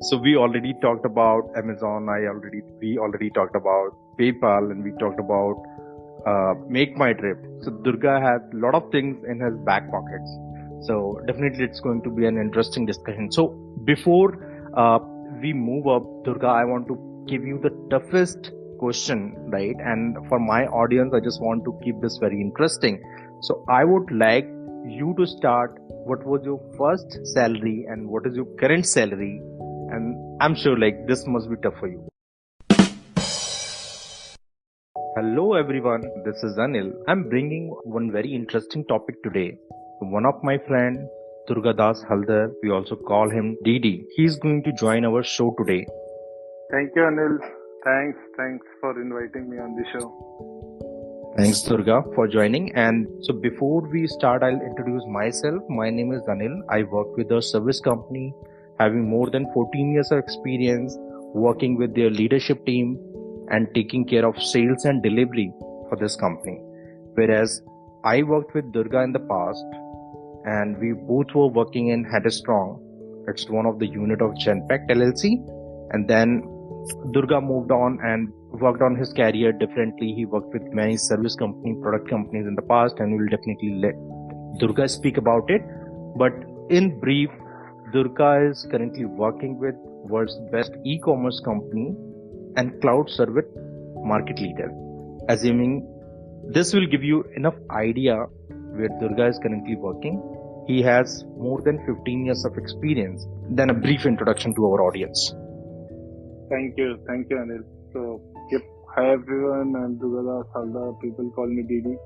So we already talked about Amazon. We already talked about PayPal, and we talked about Make My Trip. So Durga has a lot of things in his back pockets. So definitely it's going to be an interesting discussion. So before we move up, Durga, I want to give you the toughest question, right? And for my audience, I just want to keep this very interesting. So I would like you to start. What was your first salary and what is your current salary? And I'm sure like this must be tough for you. Hello everyone, this is Anil. I'm bringing one very interesting topic today. One of my friend, Durgadas Haldar, we also call him Didi. He's going to join our show today. Thank you, Anil. Thanks for inviting me on the show. Thanks, Durga, for joining. And so before we start, I'll introduce myself. My name is Anil. I work with a service company having more than 14 years of experience working with their leadership team and taking care of sales and delivery for this company. Whereas I worked with Durga in the past and we both were working in Headstrong. It's one of the unit of Genpact LLC. And then Durga moved on and worked on his career differently. He worked with many service company, product companies in the past, and we'll definitely let Durga speak about it. But in brief, Durga is currently working with world's best e-commerce company and cloud service market leader. Assuming this will give you enough idea where Durga is currently working. He has more than 15 years of experience. Then a brief introduction to our audience. Thank you, Anil. So, hi everyone, I'm Durgadas Haldar. People call me Didi.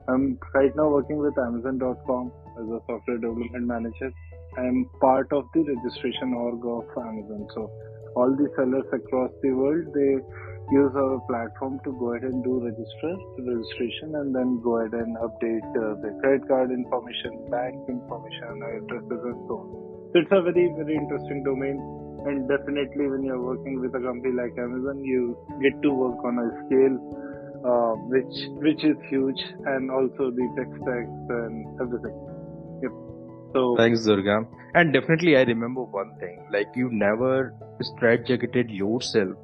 I'm right now working with Amazon.com as a software development manager. I'm part of the registration org of Amazon. So, all the sellers across the world, they use our platform to go ahead and do registration and then go ahead and update the credit card information, bank information, addresses and so on. So, it's a very, very interesting domain. And definitely when you're working with a company like Amazon, you get to work on a scale which is huge, and also the tech stacks and everything. Yep. So thanks, Durga. And definitely I remember one thing, like you never strategized yourself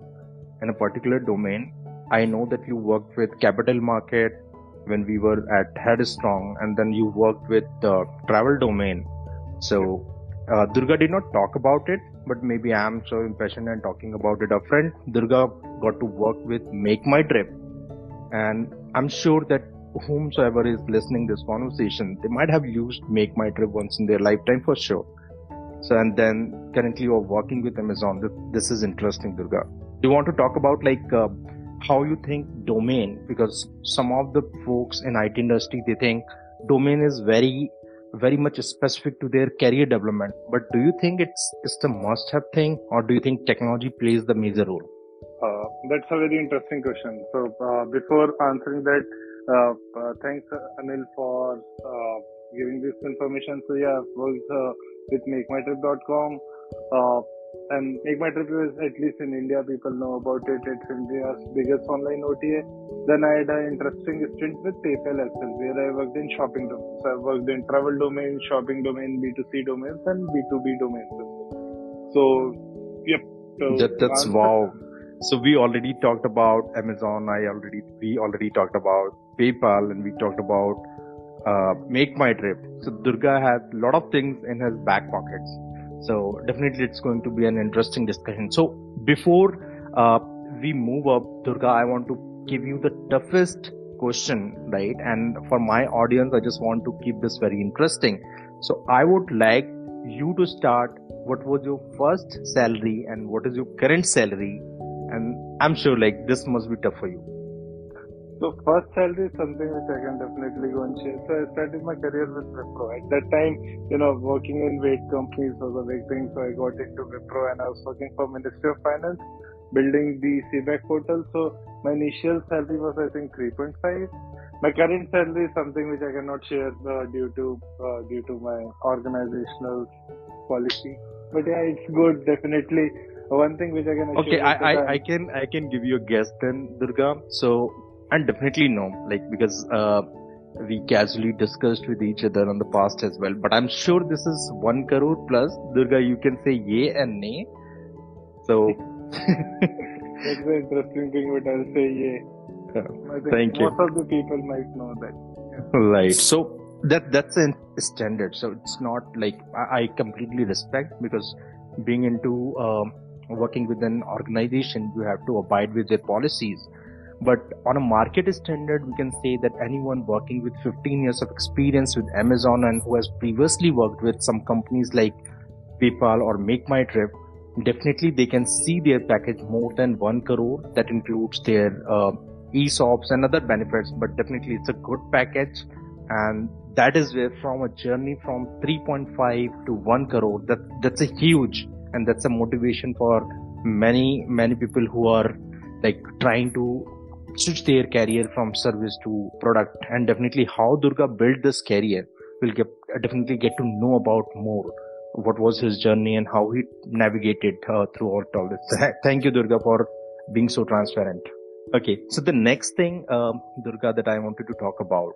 in a particular domain. I know that you worked with capital market when we were at Headstrong, and then you worked with the travel domain. So Durga did not talk about it, but maybe I'm so impatient and talking about it upfront. Durga got to work with Make My Trip, and I'm sure that whomsoever is listening this conversation, they might have used Make My Trip once in their lifetime for sure. So, and then currently you're working with Amazon. This is interesting, Durga. Do you want to talk about like how you think domain? Because some of the folks in IT industry, they think domain is very much specific to their career development. But do you think it's the must-have thing, or do you think technology plays the major role? That's a very interesting question. So before answering that, thanks Anil for giving this information. So yeah, I've worked with MakeMyTrip.com, and MakeMyTrip is, at least in India, people know about it. It's India's biggest online OTA. Then I had an interesting stint with PayPal as well, where I worked in shopping domains. So I've worked in travel domain, shopping domain, B2C domains, and B2B domains as well. So, yep. So that's wow. So we already talked about Amazon. We already talked about PayPal, and we talked about Make My Trip. So Durga has a lot of things in his back pockets. So definitely it's going to be an interesting discussion. So before we move up, Durga, I want to give you the toughest question, right? And for my audience, I just want to keep this very interesting. So I would like you to start. What was your first salary and what is your current salary? And I'm sure like this must be tough for you. So first salary is something which I can definitely go and share. So I started my career with Wipro. At that time, working in weight companies was a big thing. So I got into Wipro and I was working for Ministry of Finance, building the CBAC portal. So my initial salary was, I think, 3.5. My current salary is something which I cannot share due to my organizational policy. But yeah, it's good, definitely. One thing which I can assure. Okay, I can give you a guess then, Durga. So. And definitely no, like because we casually discussed with each other on the past as well. But I'm sure this is 1 crore plus. Durga, you can say yay and nay. So That's the interesting thing, but I'll say I think thank you. most of the people might know that. Right. So that's a standard. So it's not like I completely respect, because being into working with an organization, you have to abide with their policies. But on a market standard, we can say that anyone working with 15 years of experience with Amazon and who has previously worked with some companies like PayPal or Make My Trip, definitely they can see their package more than 1 crore. That includes their ESOPs and other benefits, but definitely it's a good package. And that is where from a journey from 3.5 to 1 crore, that's a huge, and that's a motivation for many people who are like trying to switch their career from service to product. And definitely how Durga built this career, will definitely get to know about more what was his journey and how he navigated throughout all this. Thank you, Durga, for being so transparent. Okay, so the next thing, Durga, that I wanted to talk about,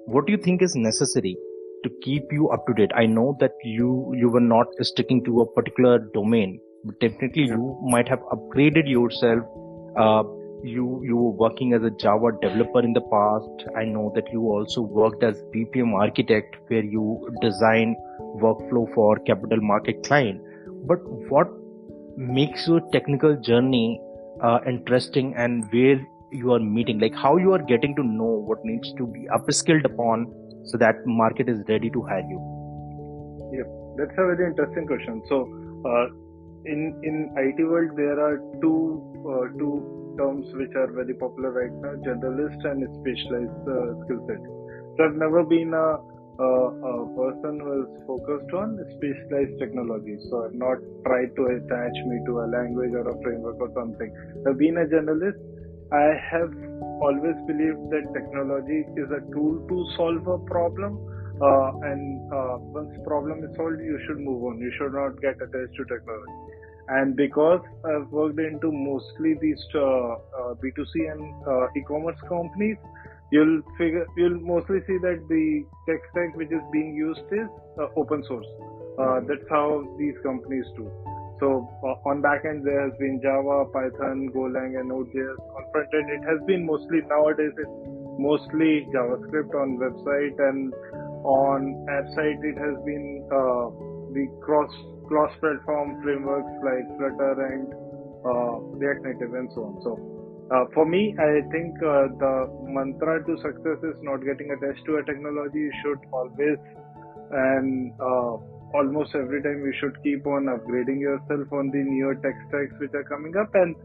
what do you think is necessary to keep you up to date? I know that you were not sticking to a particular domain, but definitely you might have upgraded yourself. You were working as a Java developer in the past. I know that you also worked as BPM architect, where you design workflow for capital market client. But what makes your technical journey interesting, and where you are meeting, like how you are getting to know what needs to be upskilled upon so that market is ready to hire you? Yep, that's a very interesting question. So, in IT world, there are two terms which are very popular right now: generalist and specialized skill set. So, I've never been a person who is focused on specialized technology. So, I've not tried to attach me to a language or a framework or something. I've been a generalist. I have always believed that technology is a tool to solve a problem. Once problem is solved, you should move on. You should not get attached to technology. And because I've worked into mostly these B2C and e-commerce companies, you'll mostly see that the tech stack which is being used is open source. That's how these companies do. So on backend there has been Java, Python, Golang, and Node.js. On frontend it has been mostly, nowadays it's mostly JavaScript on website, and on app side it has been the cross-platform frameworks like Flutter and React Native and so on. So for me, I think the mantra to success is not getting attached to a technology. You should always and almost every time you should keep on upgrading yourself on the newer tech stacks which are coming up. And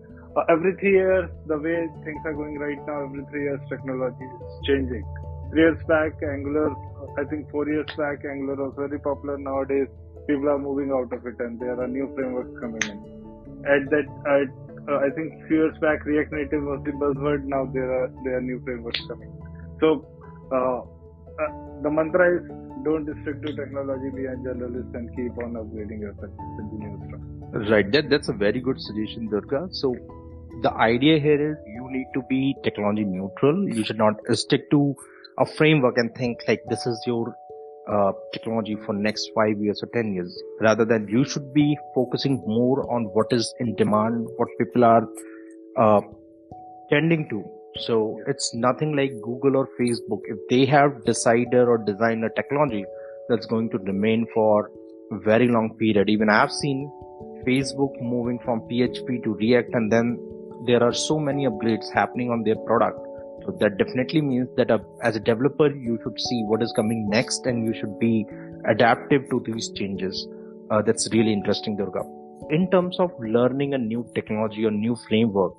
every 3 years, the way things are going right now, every 3 years technology is changing. 3 years back, Angular, I think 4 years back, Angular was very popular. Nowadays, people are moving out of it and there are new frameworks coming in. I think few years back, React Native was the buzzword. Now there are new frameworks coming. So the mantra is, don't restrict to technology, be a generalist and keep on upgrading yourself. Right, that's a very good suggestion, Durga. So the idea here is you need to be technology neutral. You should not stick to a framework and think like this is your technology for next 5 years or 10 years. Rather than you should be focusing more on what is in demand, what people are tending to. So it's nothing like Google or Facebook. If they have decided or designed a technology that's going to remain for a very long period. Even I've seen Facebook moving from PHP to React, and then there are so many upgrades happening on their product. So that definitely means that as a developer, you should see what is coming next and you should be adaptive to these changes. That's really interesting, Durga. In terms of learning a new technology or new framework,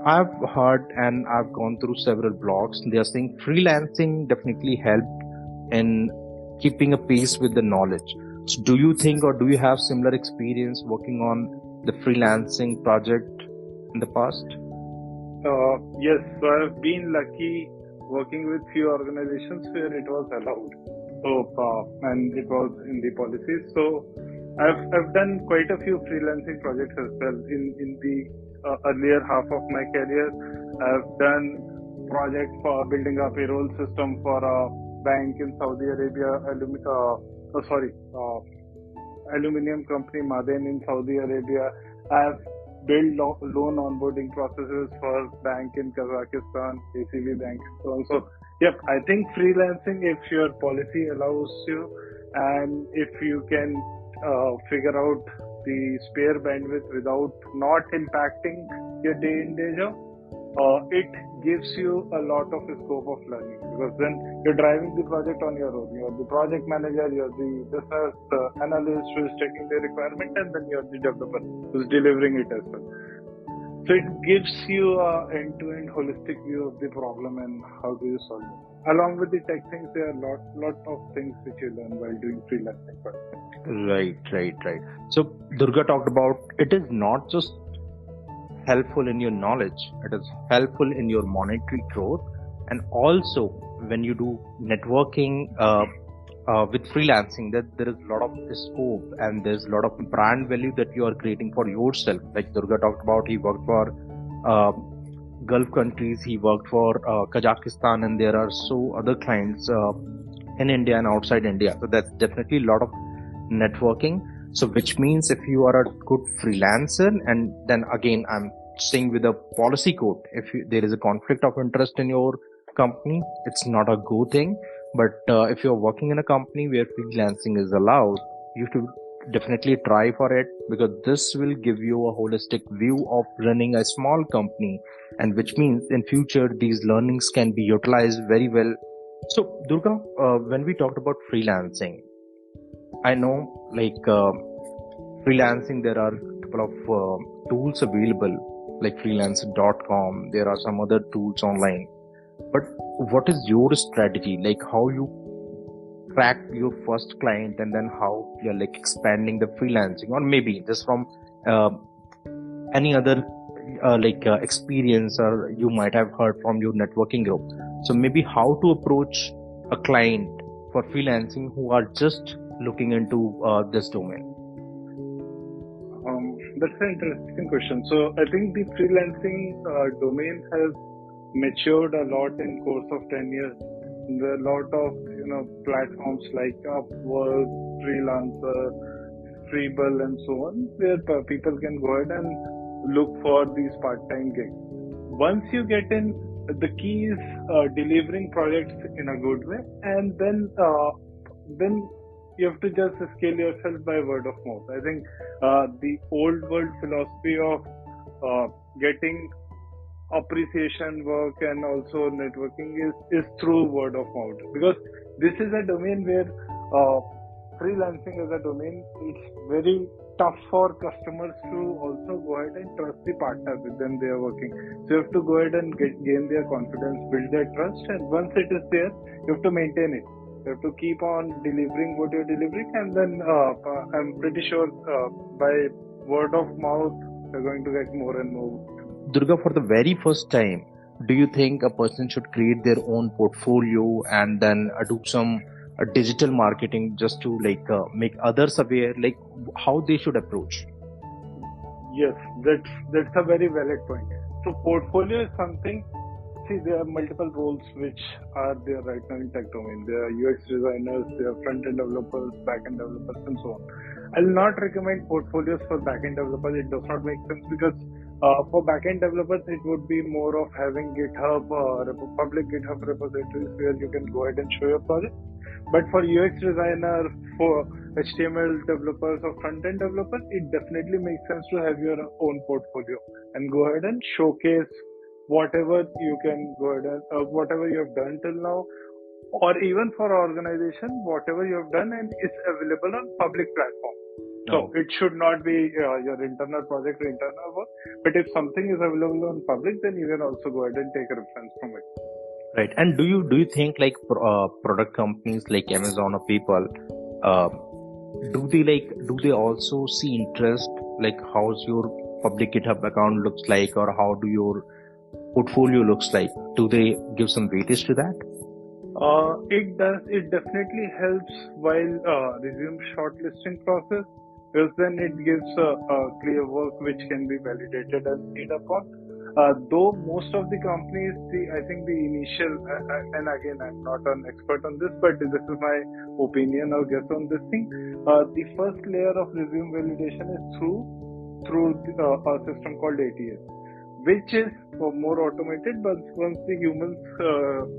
I've heard and I've gone through several blogs. They are saying freelancing definitely helped in keeping a pace with the knowledge. So do you think, or do you have similar experience working on the freelancing project in the past? Yes, so I've been lucky working with few organizations where it was allowed. So and it was in the policies. So I've done quite a few freelancing projects as well in the earlier half of my career. I've done projects for building a payroll system for a bank in Saudi Arabia, aluminium company Maden in Saudi Arabia. I've build loan onboarding processes for bank in Kazakhstan, ACB bank and so on. So, yep, I think freelancing, if your policy allows you and if you can figure out the spare bandwidth without not impacting your day in day job, it gives you a lot of scope of learning, because then you're driving the project on your own. You're the project manager, you're the business analyst who is taking the requirement, and then you're the developer who's delivering it as well. So it gives you an end-to-end holistic view of the problem and how do you solve it. Along with the tech things, there are lot of things which you learn while doing freelancing. Right. So Durga talked about it is not just helpful in your knowledge, it is helpful in your monetary growth, and also when you do networking with freelancing, that there is a lot of scope and there's a lot of brand value that you are creating for yourself. Like Durga talked about, he worked for Gulf countries, he worked for Kazakhstan, and there are so other clients in India and outside India. So that's definitely a lot of networking. So which means if you are a good freelancer, and then again I'm saying with a policy code, if there is a conflict of interest in your company, it's not a good thing. But if you're working in a company where freelancing is allowed, you should definitely try for it, because this will give you a holistic view of running a small company, and which means in future these learnings can be utilized very well. So Durga, when we talked about freelancing, I know like freelancing, there are a couple of tools available like freelancer.com. There are some other tools online. But what is your strategy? Like how you track your first client, and then how you're like expanding the freelancing, or maybe just from any other experience, or you might have heard from your networking group. So maybe how to approach a client for freelancing who are just looking into this domain. That's an interesting question. So I think the freelancing domain has matured a lot in course of 10 years. There are a lot of platforms like Upwork, Freelancer, Freeble, and so on, where people can go ahead and look for these part-time gigs. Once you get in, the key is delivering projects in a good way, and then you have to just scale yourself by word of mouth. I think the old world philosophy of getting appreciation work and also networking is through word of mouth, because this is a domain where freelancing as a domain, it's very tough for customers to also go ahead and trust the partner with them they are working. So you have to go ahead and gain their confidence, build their trust, and once it is there, you have to maintain it. You have to keep on delivering what you're delivering, and then I'm pretty sure by word of mouth, you're going to get more and more. Durga, for the very first time, do you think a person should create their own portfolio and then do some digital marketing just to make others aware, like how they should approach? Yes, that's a very valid point. So portfolio is something. See, there are multiple roles which are there right now in tech domain. There are UX designers, there are front-end developers, back-end developers, and so on. I'll not recommend portfolios for back-end developers. It does not make sense, because for back-end developers, it would be more of having GitHub public GitHub repositories where you can go ahead and show your project. But for UX designer, for HTML developers or front-end developers, it definitely makes sense to have your own portfolio and go ahead and showcase whatever you can go ahead and whatever you have done till now, or even for organization, whatever you have done and it's available on public platform. So it should not be your internal project or internal work, but if something is available on public, then you can also go ahead and take a reference from it. Right. And do you think like product companies like Amazon or people, do they also see interest, like how's your public GitHub account looks like, or how do your portfolio looks like? Do they give some weightage to that? It does. It definitely helps while resume shortlisting process, because then it gives a clear work which can be validated and paid upon. Though most of the companies, I think the initial, and again, I'm not an expert on this, but this is my opinion or guess on this thing. The first layer of resume validation is through through a system called ATS, which is more automated. But once the humans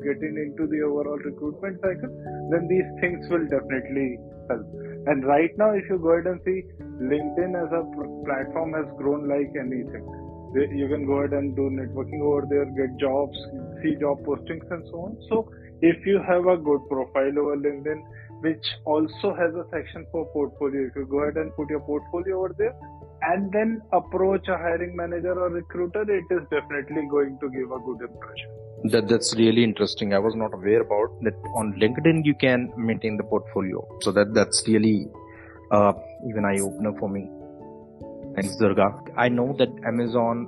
getting into the overall recruitment cycle, then these things will definitely help. And right now, if you go ahead and see, LinkedIn as a platform has grown like anything. You can go ahead and do networking over there, get jobs, see job postings and so on. So if you have a good profile over LinkedIn, which also has a section for portfolio, if you go ahead and put your portfolio over there and then approach a hiring manager or recruiter, it is definitely going to give a good impression. That's really interesting. I was not aware about that. On LinkedIn, you can maintain the portfolio. So that's really even eye opener for me. Thanks, Durga. I know that Amazon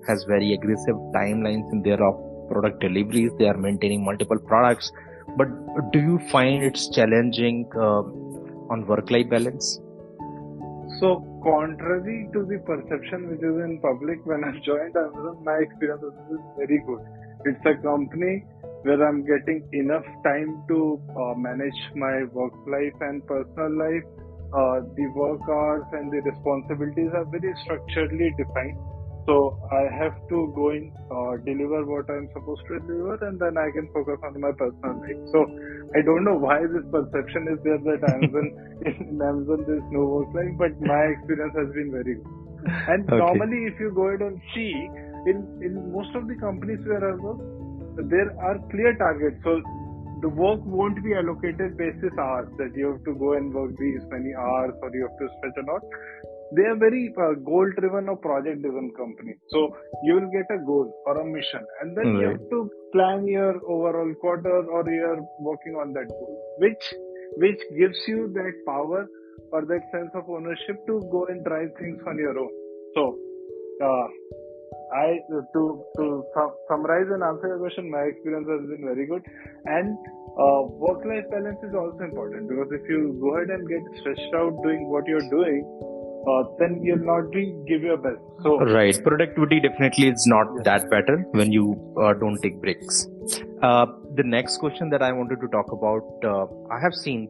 has very aggressive timelines in their product deliveries. They are maintaining multiple products. But do you find it's challenging on work-life balance? So, contrary to the perception which is in public, when I joined Amazon, my experience is very good. It's a company where I'm getting enough time to manage my work life and personal life. The work hours and the responsibilities are very structurally defined. So I have to go in, deliver what I'm supposed to deliver, and then I can focus on my personal life. So I don't know why this perception is there that in Amazon there's no work life, but my experience has been very good. And normally, if you go ahead and see, in most of the companies where I work, there are clear targets. So the work won't be allocated basis hours, that you have to go and work these many hours or you have to stretch a lot. They are very goal-driven or project-driven company. So you will get a goal or a mission, and then you have to plan your overall quarter or year working on that goal, which gives you that power or that sense of ownership to go and drive things on your own. So, to summarize and answer your question, my experience has been very good, and work-life balance is also important, because if you go ahead and get stressed out doing what you're doing, then you'll not give your best. So right, productivity definitely is not that better when you don't take breaks. The next question that I wanted to talk about, I have seen,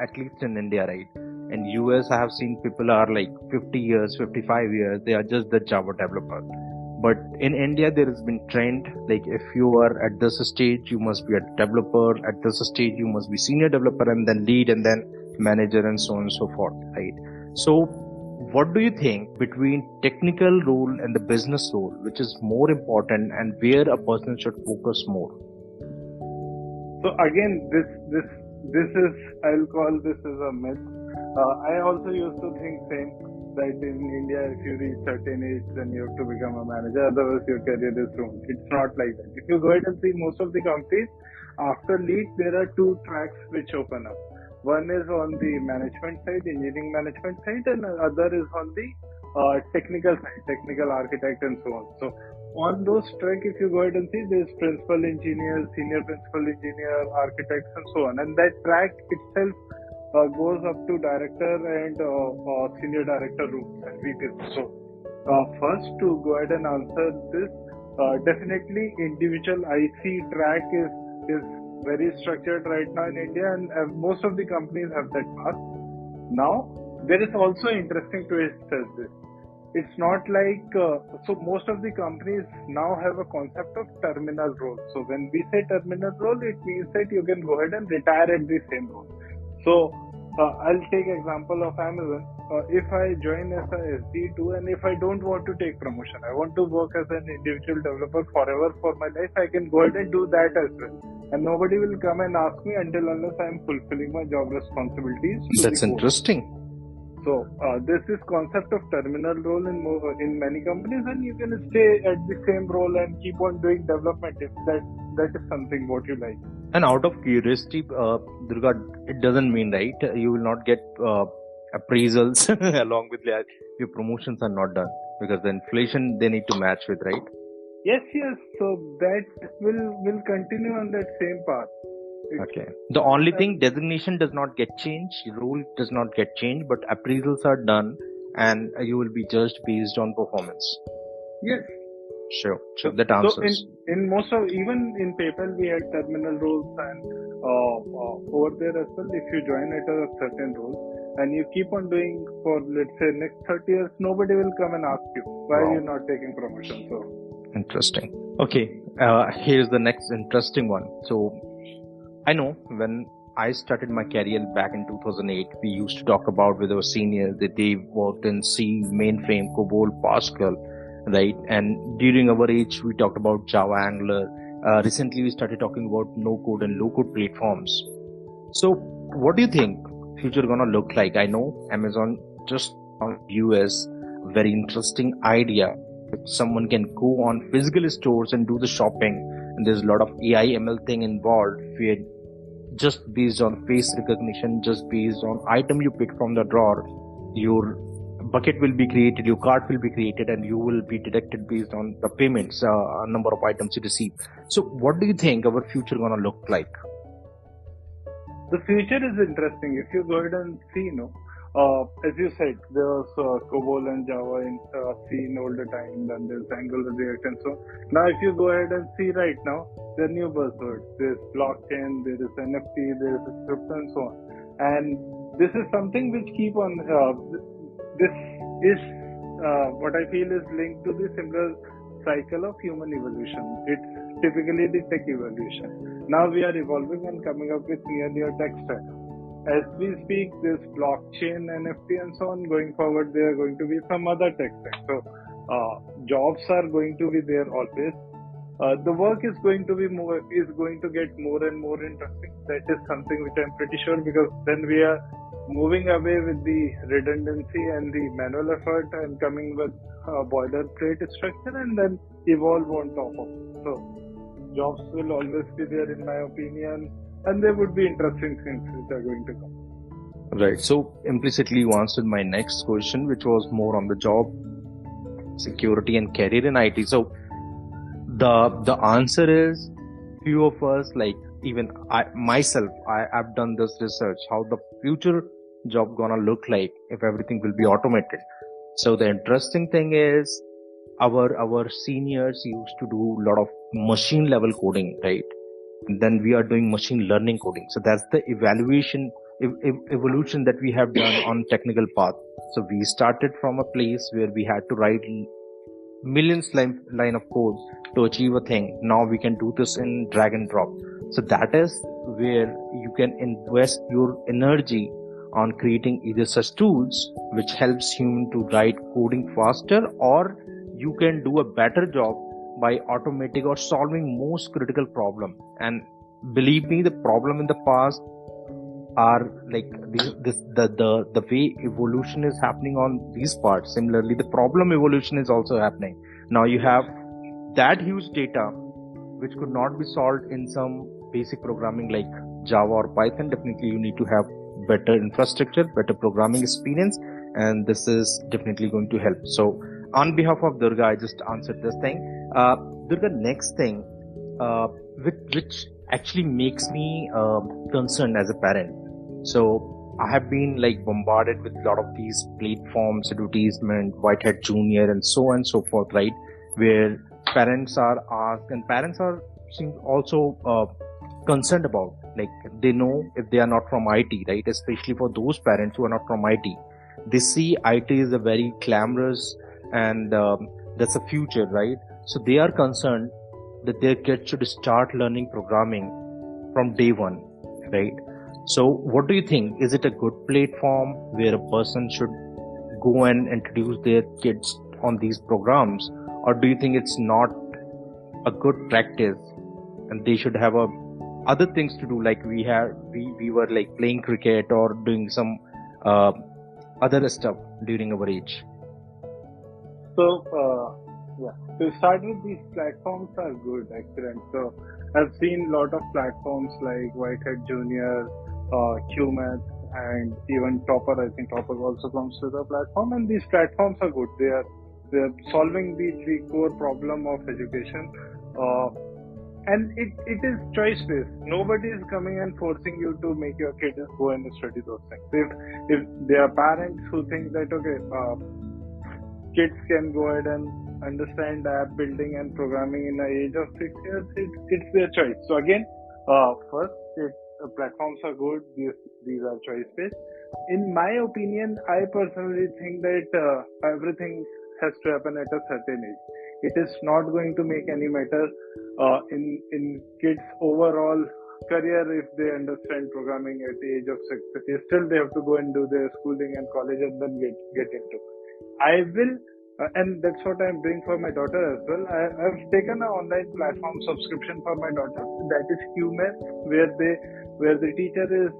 at least in India, right? In US, I have seen people are like 50 years, 55 years, they are just the Java developer. But in India, there has been trend, like if you are at this stage, you must be a developer, at this stage, you must be senior developer, and then lead, and then manager, and so on and so forth, right? So what do you think between technical role and the business role, which is more important, and where a person should focus more? So again, this is, I'll call this as a myth. I also used to think same, that in India, if you reach certain age, then you have to become a manager, otherwise your career is ruined. It's not like that. If you go ahead and see most of the companies, after lead, there are two tracks which open up. One is on the management side, engineering management side, and the other is on the technical side, technical architect and so on. So on those tracks, if you go ahead and see, there's principal engineer, senior principal engineer, architects and so on. And that track itself goes up to director and senior director roles and VPs. So first, to go ahead and answer this, definitely individual IC track is very structured right now in India, and most of the companies have that path. Now, there is also interesting twist as this. It's not like, so most of the companies now have a concept of terminal role. So when we say terminal role, it means that you can go ahead and retire at the same role. So I'll take example of Amazon. If I join as a SD2, and if I don't want to take promotion, I want to work as an individual developer forever for my life, I can go ahead and do that as well. And nobody will come and ask me until unless I am fulfilling my job responsibilities. That's interesting. So this is concept of terminal role in many companies, and you can stay at the same role and keep on doing development if that is something what you like. And out of curiosity, Durga, it doesn't mean, right, you will not get appraisals along with that. Your promotions are not done, because the inflation they need to match with, right? Yes. So that will continue on that same path. Okay. The only thing, designation does not get changed, role does not get changed, but appraisals are done, and you will be judged based on performance. Yes. Sure. That answers. So in most of, even in PayPal, we had terminal roles, and over there as well, if you join at a certain role, and you keep on doing for, let's say, next 30 years, nobody will come and ask you why are you not taking promotion. So interesting. Okay, here's the next interesting one. So I know when I started my career back in 2008, we used to talk about with our seniors that they worked in C, mainframe, COBOL, Pascal, right? And during our age, we talked about Java, Angular. Recently, we started talking about no-code and low-code platforms. So, what do you think future gonna look like? I know Amazon just found US very interesting idea. If someone can go on physical stores and do the shopping, and there's a lot of AI ML thing involved, where just based on face recognition, just based on item you pick from the drawer, your bucket will be created, your cart will be created, and you will be deducted based on the payments, number of items you receive. So what do you think our future gonna look like? the future is interesting. If you go ahead and see, as you said, there was COBOL and Java in C in older time, then there's Angular, React, and so on. Now, if you go ahead and see right now, there are new buzzwords. There's blockchain, there is NFT, there is script, and so on. And this is something which keep on. This is what I feel is linked to the similar cycle of human evolution. It's typically the tech evolution. Now we are evolving and coming up with nearly a tech stack. As we speak, this blockchain, NFT, and so on, going forward, there are going to be some other tech stack. So, jobs are going to be there always. The work is going to get more and more interesting. That is something which I'm pretty sure, because then we are moving away with the redundancy and the manual effort and coming with a boilerplate structure and then evolve on top of it. So, jobs will always be there, in my opinion. And there would be interesting things which are going to come. Right. So implicitly you answered my next question, which was more on the job security and career in IT. So the answer is, few of us, like even I've done this research, how the future job gonna look like if everything will be automated. So the interesting thing is our seniors used to do a lot of machine level coding, right? And then we are doing machine learning coding. So that's the evolution that we have done on technical path. So we started from a place where we had to write millions line of code to achieve a thing. Now we can do this in drag and drop. So that is where you can invest your energy on creating either such tools which helps human to write coding faster, or you can do a better job by automating or solving most critical problem. And believe me, the problem in the past are like the way evolution is happening on these parts. Similarly, the problem evolution is also happening. Now you have that huge data which could not be solved in some basic programming like Java or Python. Definitely you need to have better infrastructure, better programming experience, and this is definitely going to help. So on behalf of Durga, I just answered this thing. Durga, next thing, which actually makes me concerned as a parent. So I have been like bombarded with a lot of these platforms, advertisement, WhitehatJr, and so on and so forth, right? Where parents are asked, and parents are also concerned about, like they know if they are not from IT, right? Especially for those parents who are not from IT, they see IT is a very glamorous and that's a future, right? So they are concerned that their kids should start learning programming from day one, right? So what do you think? Is it a good platform where a person should go and introduce their kids on these programs, or do you think it's not a good practice and they should have other things to do, like we were like playing cricket or doing some other stuff during our age? So to start with, these platforms are good, excellent. So I've seen a lot of platforms like WhitehatJr, QMath, and even Topper. I think Topper also comes to the platform, and these platforms are good. They're solving the core problem of education, and it is choice based. Nobody is coming and forcing you to make your kids go and study those things. If there are parents who think that kids can go ahead and understand app building and programming in the age of 6 years, it's their choice. So again, first, platforms are good. These are choice based. in my opinion, I personally think that everything has to happen at a certain age. It is not going to make any matter in kids' overall career if they understand programming at the age of 6. Still, they have to go and do their schooling and college and then get into. I will, and that's what I'm doing for my daughter as well. I've taken an online platform subscription for my daughter. That is QMath, where the teacher is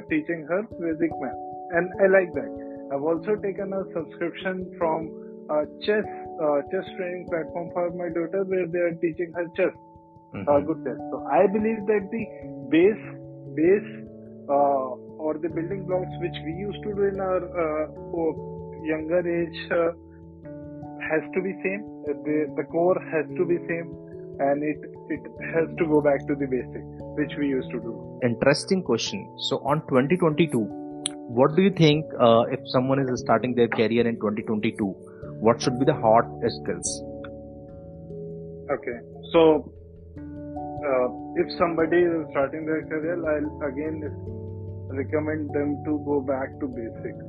teaching her basic math, and I like that. I've also taken a subscription from chess training platform for my daughter, where they are teaching her chess. Good chess. So I believe that the base or the building blocks which we used to do in our younger age has to be same. The core has to be same, and it has to go back to the basics which we used to do. Interesting question. So on 2022, what do you think if someone is starting their career in 2022, what should be the hot skills? Okay, so if somebody is starting their career, I'll again recommend them to go back to basics.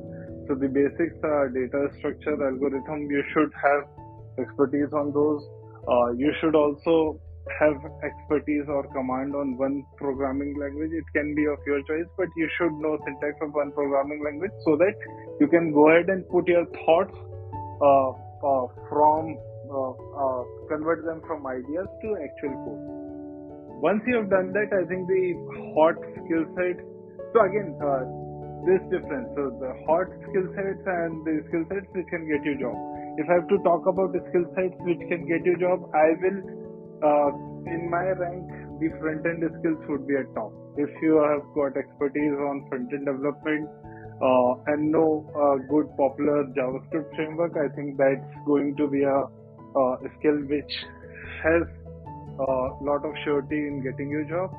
So the basics are data structure, algorithm. You should have expertise on those. You should also have expertise or command on one programming language. It can be of your choice, but you should know syntax of one programming language so that you can go ahead and put your thoughts convert them from ideas to actual code. Once you have done that, I think the hot skill set. So again, this difference. So the hot skill sets and the skill sets which can get you job. If I have to talk about the skill sets which can get you job, I will, in my rank, the front-end skills would be at top. If you have got expertise on front-end development and know a good popular JavaScript framework, I think that's going to be a skill which has a lot of surety in getting you job.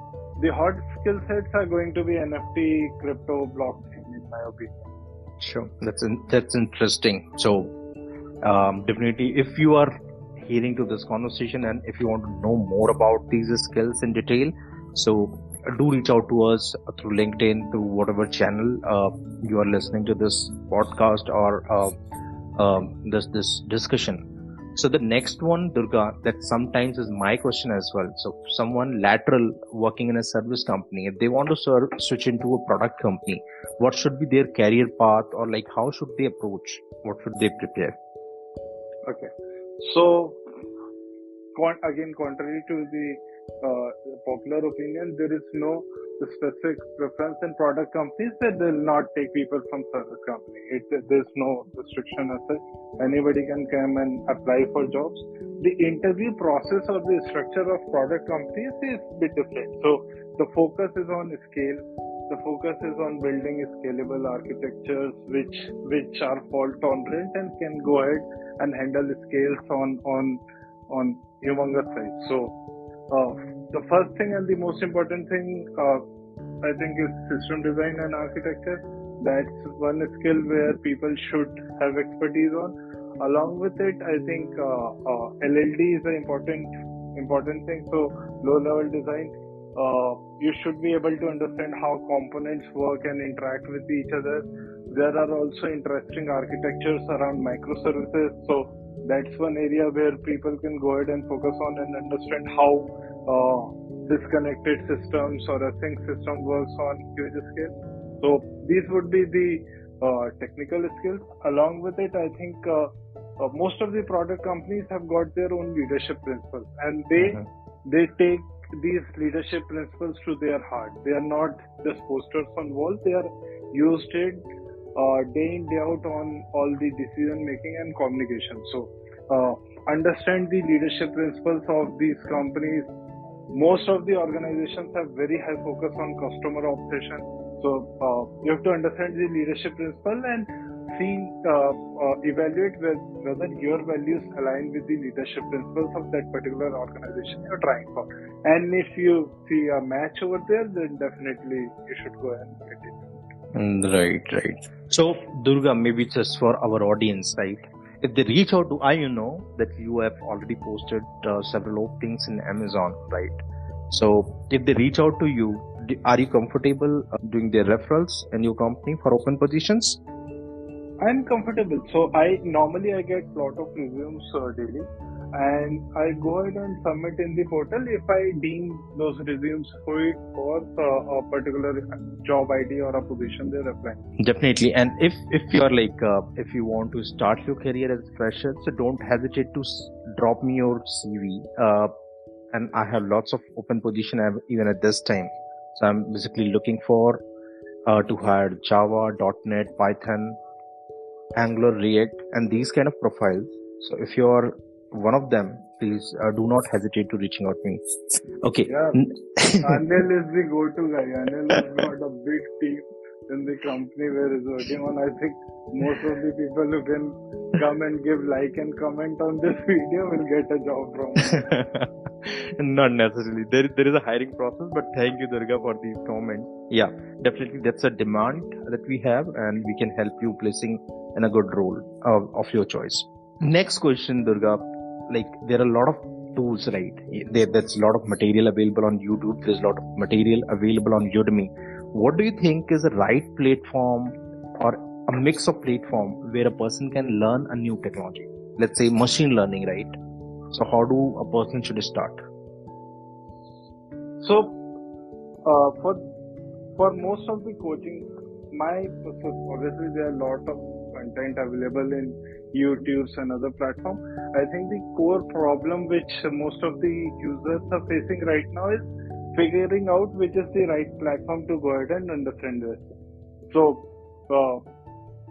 The hot skill sets are going to be NFT, crypto, blockchain, in my opinion. Sure, that's interesting. So definitely, if you are hearing to this conversation and if you want to know more about these skills in detail, so do reach out to us through LinkedIn, through whatever channel you are listening to this podcast or this discussion. So the next one, Durga, that sometimes is my question as well. So someone lateral working in a service company, if they want to switch into a product company, what should be their career path, or like how should they approach? What should they prepare? Okay. So again, contrary to the popular opinion, there is no specific preference in product companies that they'll not take people from service company. There's no restriction as such. Anybody can come and apply for jobs. The interview process or the structure of product companies is a bit different. So the focus is on scale. The focus is on building scalable architectures which are fault tolerant and can go ahead and handle scales on humongous size. So the first thing and the most important thing I think is system design and architecture. That's one skill where people should have expertise on. Along with it, I think LLD is an important thing. So low level design, you should be able to understand how components work and interact with each other. There are also interesting architectures around microservices. So that's one area where people can go ahead and focus on and understand how disconnected systems or a sync system works on huge scale. So these would be the technical skills. Along with it, I think most of the product companies have got their own leadership principles, and they take these leadership principles to their heart. They are not just posters on walls. They are used it day in, day out on all the decision making and communication. So understand the leadership principles of these companies. Most of the organizations have very high focus on customer obsession. So you have to understand the leadership principle and evaluate whether your values align with the leadership principles of that particular organization you're trying for. And if you see a match over there, then definitely you should go and get it. Right. So Durga, maybe just for our audience, right? If they reach out to, I know that you have already posted several openings in Amazon, right? So if they reach out to you, Are you comfortable doing the referrals in your company for open positions? I'm comfortable. So I get lot of resumes daily, and I go ahead and submit in the portal if I deem those resumes fit for a particular job ID or a position they're applying. Definitely. And if you're like if you want to start your career as a fresher, so don't hesitate to drop me your CV. And I have lots of open position even at this time. So I'm basically looking for to hire Java, .NET, Python, Angular, React, and these kind of profiles. So if you're one of them, please do not hesitate to reaching out to me. Okay. Yeah, Anil is the go-to guy. Anil has got a big team in the company where he's working on. I think most of the people who can come and give like and comment on this video will get a job from him. Not necessarily. There is a hiring process, but thank you, Durga, for these comments. Yeah, definitely that's a demand that we have, and we can help you placing in a good role of your choice. Next question, Durga. Like, there are a lot of tools, right? There's a lot of material available on YouTube. There's a lot of material available on Udemy. What do you think is the right platform or a mix of platform where a person can learn a new technology? Let's say machine learning, right? So how do a person should start? So for most of the coaching, obviously there are a lot of content available in YouTube's and other platforms. I think the core problem which most of the users are facing right now is figuring out which is the right platform to go ahead and understand this. So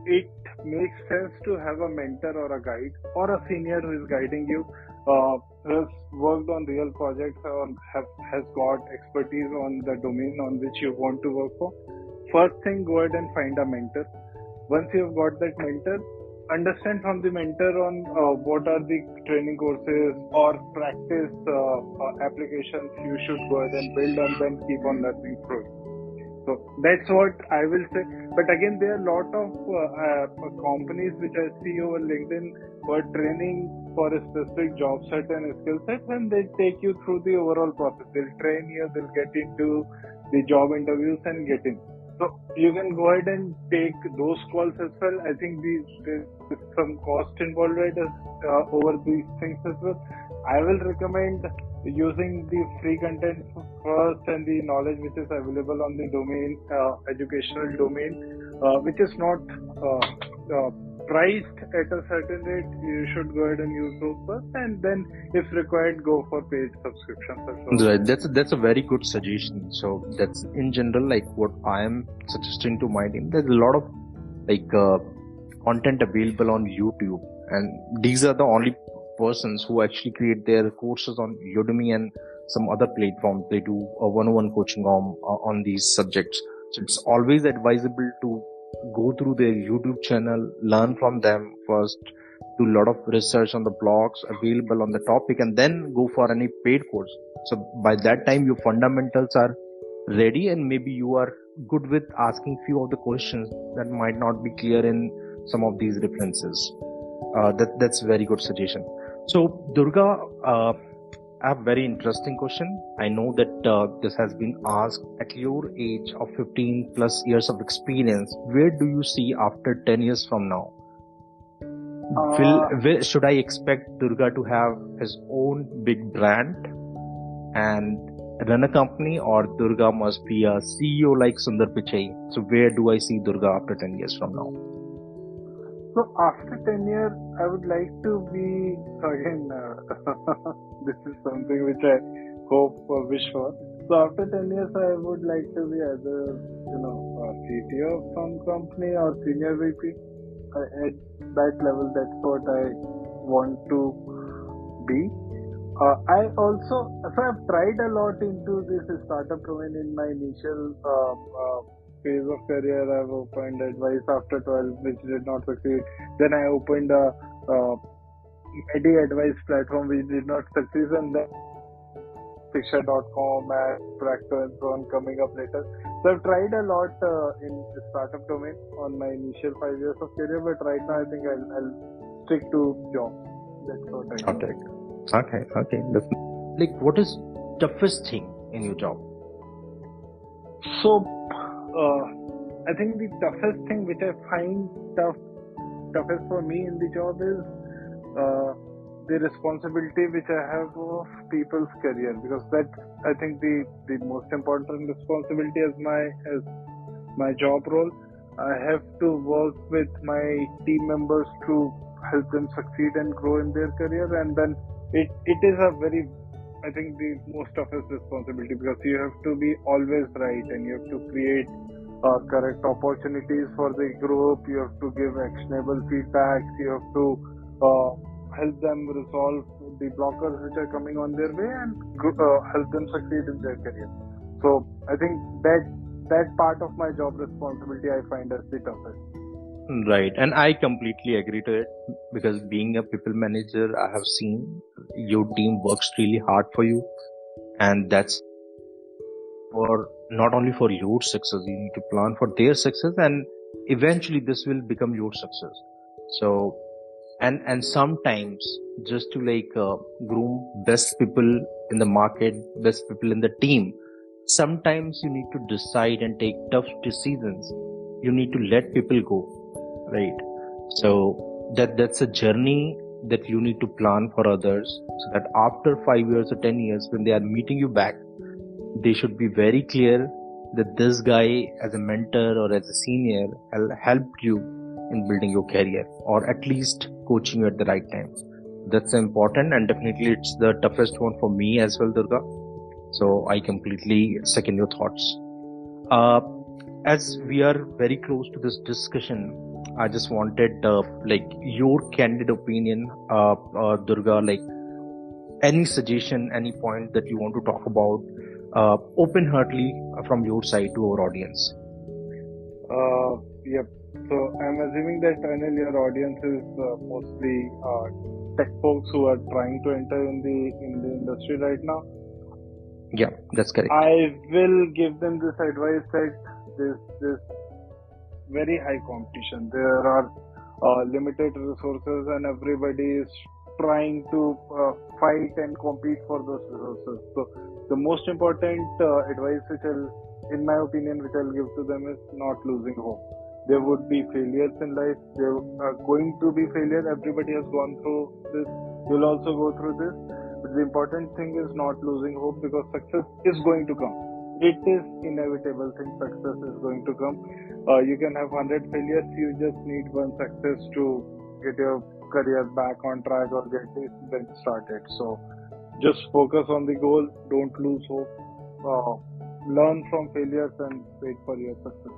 it makes sense to have a mentor or a guide or a senior who is guiding you, who has worked on real projects or has got expertise on the domain on which you want to work for. First thing, go ahead and find a mentor. Once you've got that mentor, understand from the mentor on what are the training courses or practice applications you should go ahead and build, and then keep on learning through it. So that's what I will say. But again, there are a lot of companies which I see over LinkedIn for training for a specific job set and skill sets, and they take you through the overall process. They'll train you, they'll get into the job interviews and get in. So you can go ahead and take those calls as well. I think there's some cost involved over these things as well. I will recommend using the free content first and the knowledge which is available on the domain, educational domain, which is not priced at a certain rate. You should go ahead and use those first, and then if required, go for paid subscriptions as well. Right. That's a very good suggestion. So that's in general like what I am suggesting to my team. There's a lot of like content available on YouTube, and these are the only persons who actually create their courses on Udemy and some other platforms. They do a one-on-one coaching on these subjects. So it's always advisable to go through their YouTube channel, learn from them first, do a lot of research on the blogs available on the topic, and then go for any paid course. So by that time your fundamentals are ready, and maybe you are good with asking few of the questions that might not be clear in some of these references. That's a very good suggestion. So Durga, I have a very interesting question. I know that this has been asked. At your age of 15 plus years of experience, where do you see after 10 years from now? Should I expect Durga to have his own big brand and run a company, or Durga must be a CEO like Sundar Pichai? So where do I see Durga after 10 years from now? So after 10 years, I would like to be, again, this is something which I hope or wish for. So after 10 years, I would like to be either, a CTO of some company or senior VP. At that level, that's what I want to be. I've tried a lot into this startup domain in my initial phase of career. I've opened Advice After 12, which did not succeed. Then I opened a Medi Advice platform, which did not succeed, and then Fiksha.com and Practo and so on coming up later. So I've tried a lot in the startup domain on my initial 5 years of career, but right now I think I'll stick to jobs. That's what I think. Okay. Like, what is toughest thing in your job? So, I think the toughest thing which I find toughest for me in the job is the responsibility which I have of people's career, because that's, I think, the most important responsibility as my job role. I have to work with my team members to help them succeed and grow in their career, and then it is a very, I think, the most toughest responsibility, because you have to be always right and you have to create correct opportunities for the group. You have to give actionable feedbacks. You have to help them resolve the blockers which are coming on their way, and help them succeed in their career. So I think that part of my job responsibility I find as the toughest. Right, and I completely agree to it, because being a people manager, I have seen your team works really hard for you, and that's for not only for your success. You need to plan for their success, and eventually this will become your success. So, and sometimes, just to groom best people in the market, best people in the team, sometimes you need to decide and take tough decisions. You need to let people go, right? So that's a journey that you need to plan for others, so that after 5 years or 10 years, when they are meeting you back, they should be very clear that this guy, as a mentor or as a senior, helped you in building your career, or at least coaching you at the right time. That's important, and definitely it's the toughest one for me as well, Durga. So I completely second your thoughts. As we are very close to this discussion, I just wanted your candid opinion, Durga, any suggestion, any point that you want to talk about, open-heartedly from your side to our audience. Yep. So I'm assuming that, Anil, your audience is mostly tech folks who are trying to enter in the industry right now. Yeah, that's correct. I will give them this advice that this very high competition. There are limited resources, and everybody is trying to fight and compete for those resources. So the most important advice in my opinion, which I'll give to them is not losing hope. There would be failures in life. There are going to be failure. Everybody has gone through this. You'll also go through this. But the important thing is not losing hope, because success is going to come. It is inevitable thing. Success is going to come. You can have 100 failures. You just need one success to get your career back on track or get this then started. So just focus on the goal. Don't lose hope. Learn from failures and wait for your success.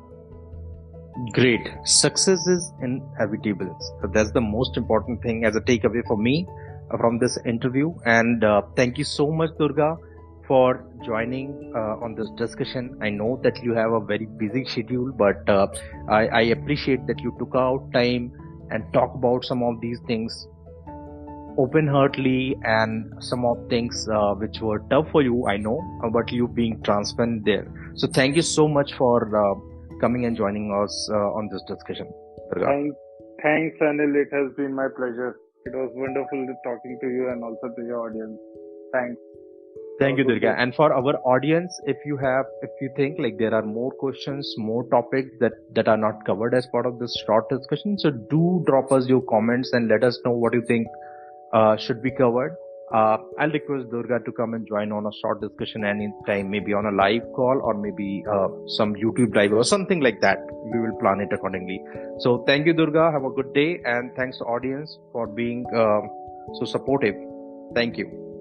Great. Success is inevitable. So that's the most important thing as a takeaway for me from this interview. And thank you so much, Durga, for joining on this discussion. I know that you have a very busy schedule, but I appreciate that you took out time and talk about some of these things open-heartedly, and some of things which were tough for you, I know, but you being transparent there. So thank you so much for coming and joining us on this discussion. Thanks, Anil. It has been my pleasure. It was wonderful talking to you and also to your audience. Thanks. Thank you, Durga. And for our audience, if you think like there are more questions, more topics that are not covered as part of this short discussion, so do drop us your comments and let us know what you think should be covered. I'll request Durga to come and join on a short discussion anytime, maybe on a live call or maybe some YouTube live or something like that. We will plan it accordingly. So thank you, Durga. Have a good day, and thanks to audience for being so supportive. Thank you.